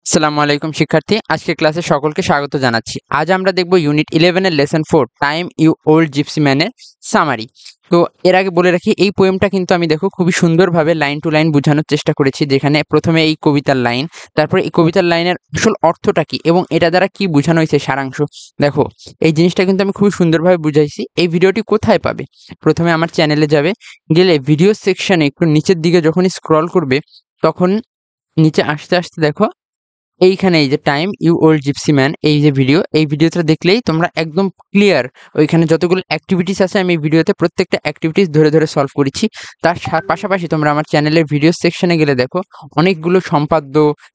আসসালামু আলাইকুম শিক্ষার্থী, আজকের ক্লাসে সকলকে স্বাগত জানাচ্ছি। আজ আমরা দেখব ইউনিট 11 এর lesson 4 time you old gypsy ম্যানের সামারি। তো এর আগে বলে রাখি, এই পোয়েমটা কিন্তু আমি খুবই সুন্দরভাবে লাইন টু লাইন বোঝানোর চেষ্টা করেছি, যেখানে প্রথমে এই কবিতার লাইন, তারপরে এই কবিতার লাইনের আসল অর্থটা কি এবং এটা দ্বারা কি বোঝানো হয়েছে সারাংশ। দেখো, এই জিনিসটা কিন্তু আমি খুবই সুন্দরভাবে বুঝাইছি। এই ভিডিওটি কোথায় পাবে? প্রথমে আমার চ্যানেলে যাবে, গেলে ভিডিও সেকশনে একটু নিচের দিকে যখনই স্ক্রল করবে তখন নিচে আসতে আসতে দেখো এইখানে এই যে time you old gypsy man, এই যে এই ভিডিওটা দেখলেই তোমরা একদম ক্লিয়ার ওইখানে যতগুলো অ্যাক্টিভিটিস আছে আমি এই ভিডিওতে প্রত্যেকটা অ্যাক্টিভিটিস ধরে ধরে সলভ করেছি। তার পাশাপাশি তোমরা আমার চ্যানেলের ভিডিও সেকশনে গেলে দেখো অনেকগুলো সম্পাদ্য,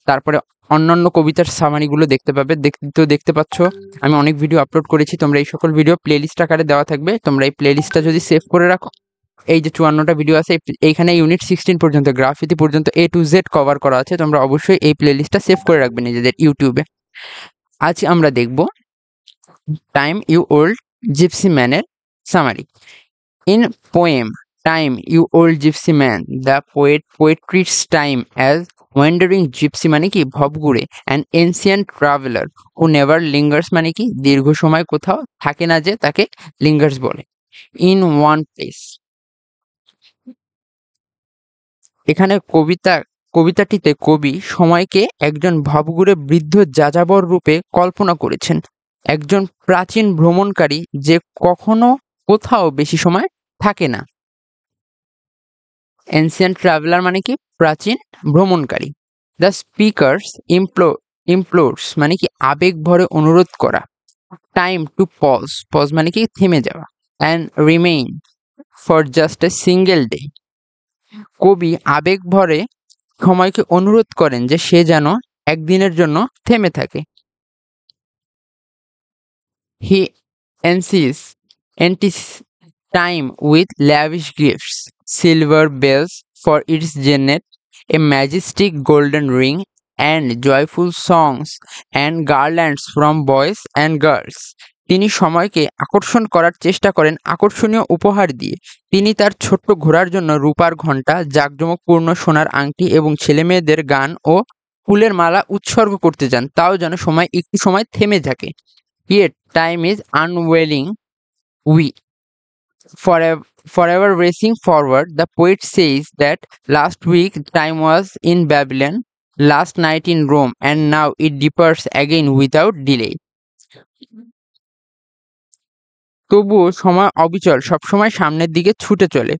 তারপরে অন্যান্য কবিতার সামারিগুলো দেখতে পাবে। দেখতে পাচ্ছ আমি অনেক ভিডিও আপলোড করেছি। তোমরা এই সকল ভিডিও প্লেলিস্ট আকারে দেওয়া থাকবে। তোমরা এই প্লেলিস্টটা যদি সেভ করে রাখো, এই যে 54টা ভিডিও আছে এইখানে ইউনিট 16 পর্যন্ত গ্রাফিতি পর্যন্ত A to Z কভার করা আছে। তোমরা অবশ্যই এই প্লেলিস্টটা সেভ করে রাখবে নিজেদের ইউটিউবে। আজ আমরা দেখব টাইম ইউ ওল্ড জিপসি ম্যানের সামারি। In poem Time you old gypsy man, the poetry's time as wandering gypsy মানে কি ভবঘুরে, an ancient traveller who never lingers মানে কি দীর্ঘ সময় কোথাও থাকে না, যে তাকে লিঙ্গার্স বলে। ইন ওয়ান প্লেস, এখানে কবিতাটিতে কবি সময়কে একজন ভবঘুরে বৃদ্ধ যাযাবর রূপে কল্পনা করেছেন, একজন প্রাচীন ভ্রমণকারী যে কখনো কোথাও বেশি সময় থাকে না। এনসিয়েন্ট ট্রাভেলার মানে কি প্রাচীন ভ্রমণকারী। দ্য স্পিকার্স ইমপ্লোরস মানে কি আবেগ ভরে অনুরোধ করা। টাইম টু পজ মানে কি থেমে যাওয়া। And remain for just a single day, কবি আবেগ ভরে সময়কে অনুরোধ করেন যে সে যেন একদিনের জন্য থেমে থাকে। He entice time with lavish gifts, silver bells for its jennet, a majestic golden ring, and joyful songs and garlands from boys and girls. তিনি সময়কে আকর্ষণ করার চেষ্টা করেন আকর্ষণীয় উপহার দিয়ে। তিনি তার ছোট্ট ঘোড়ার জন্য রূপার ঘণ্টা, জাঁকজমকপূর্ণ সোনার আংটি এবং ছেলেমেয়েদের গান ও ফুলের মালা উৎসর্গ করতে চান, তাও যেন সময় একটু সময় থেমে থাকে। Yet time is unwilling, we forever racing forward. The poet says that last week time was in Babylon, last night in Rome, and now it departs again without delay. তবুও সময় অবিচল, সবসময় সামনের দিকে ছুটে চলে।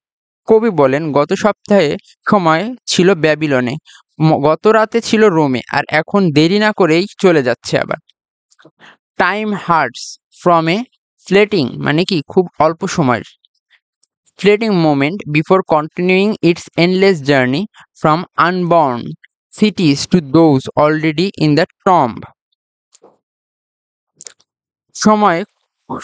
কবি বলেন, গত সপ্তাহে সময় ছিল ব্যাবিলনে, গত রাতে ছিল রোমে, আর এখন দেরি না করেই চলে যাচ্ছে আবার। Time hurts from a fleeting মানে কি খুব অল্প সময়ের fleeting moment before continuing its endless journey from unborn cities to those already in the tomb. সময়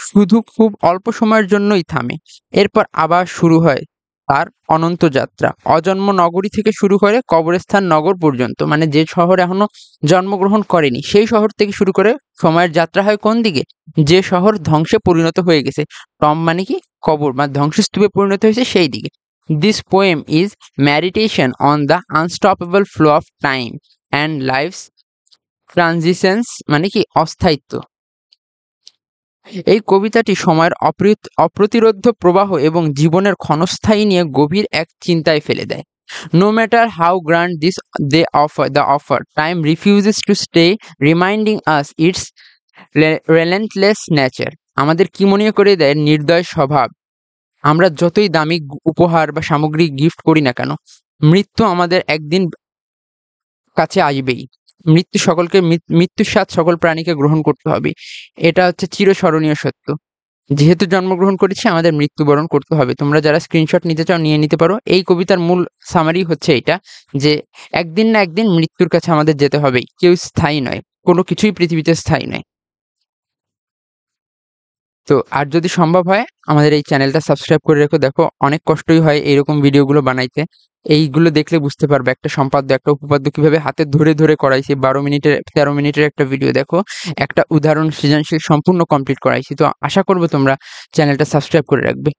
শুধু খুব অল্প সময়ের জন্যই থামে, এরপর আবার শুরু হয় তার অনন্ত যাত্রা। অজন্ম নগরী থেকে শুরু করে কবরস্থান নগর পর্যন্ত, মানে যে শহর এখনো জন্মগ্রহণ করেনি সেই শহর থেকে শুরু করে সময়ের যাত্রা হয় কোন দিকে? যে শহর ধ্বংসে পরিণত হয়ে গেছে, টম্ব মানে কি কবর বা ধ্বংসস্তূপে পরিণত হয়েছে, সেই দিকে। This poem is meditation on the unstoppable flow of time and life's transitions মানে কি অস্থায়িত্ব। এই কবিতাটি সময়ের অপ্রতিরোধ্য প্রবাহ এবং জীবনের ক্ষণস্থায়ী নিয়ে গভীর এক চিন্তায় ফেলে দেয়। No matter how grand the offer, time refuses to stay, reminding us its relentless nature. আমাদের কি মনে করে দেয় নির্দয় স্বভাব। আমরা যতই দামি উপহার বা সামগ্রী গিফট করি না কেন, মৃত্যু আমাদের একদিন কাছে আসবেই। মৃত্যুর স্বাদ সকল প্রাণীকে গ্রহণ করতে হবে, এটা হচ্ছে চিরস্মরণীয় সত্য। যেহেতু জন্মগ্রহণ করেছি, আমাদের মৃত্যুবরণ করতে হবে। তোমরা যারা স্ক্রিনশট নিতে চাও নিয়ে নিতে পারো। এই কবিতার মূল সামারি হচ্ছে এটা, যে একদিন না একদিন মৃত্যুর কাছে আমাদের যেতে হবেই। কেউ স্থায়ী নয়, কোনো কিছুই পৃথিবীতে স্থায়ী নয়। তো আর যদি সম্ভব হয় আমাদের এই চ্যানেলটা সাবস্ক্রাইব করে রেখো। দেখো অনেক কষ্টই হয় এইরকম ভিডিওগুলো বানাইতে। এইগুলো দেখলে বুঝতে পারবে একটা সম্পাদ্য একটা উপপাদ্য কিভাবে হাতে ধরে ধরে করাইছি। 13 মিনিটের একটা ভিডিও দেখো, একটা উদাহরণ সৃজনশীল সম্পূর্ণ কমপ্লিট করাইছি। তো আশা করবো তোমরা চ্যানেলটা সাবস্ক্রাইব করে রাখবে।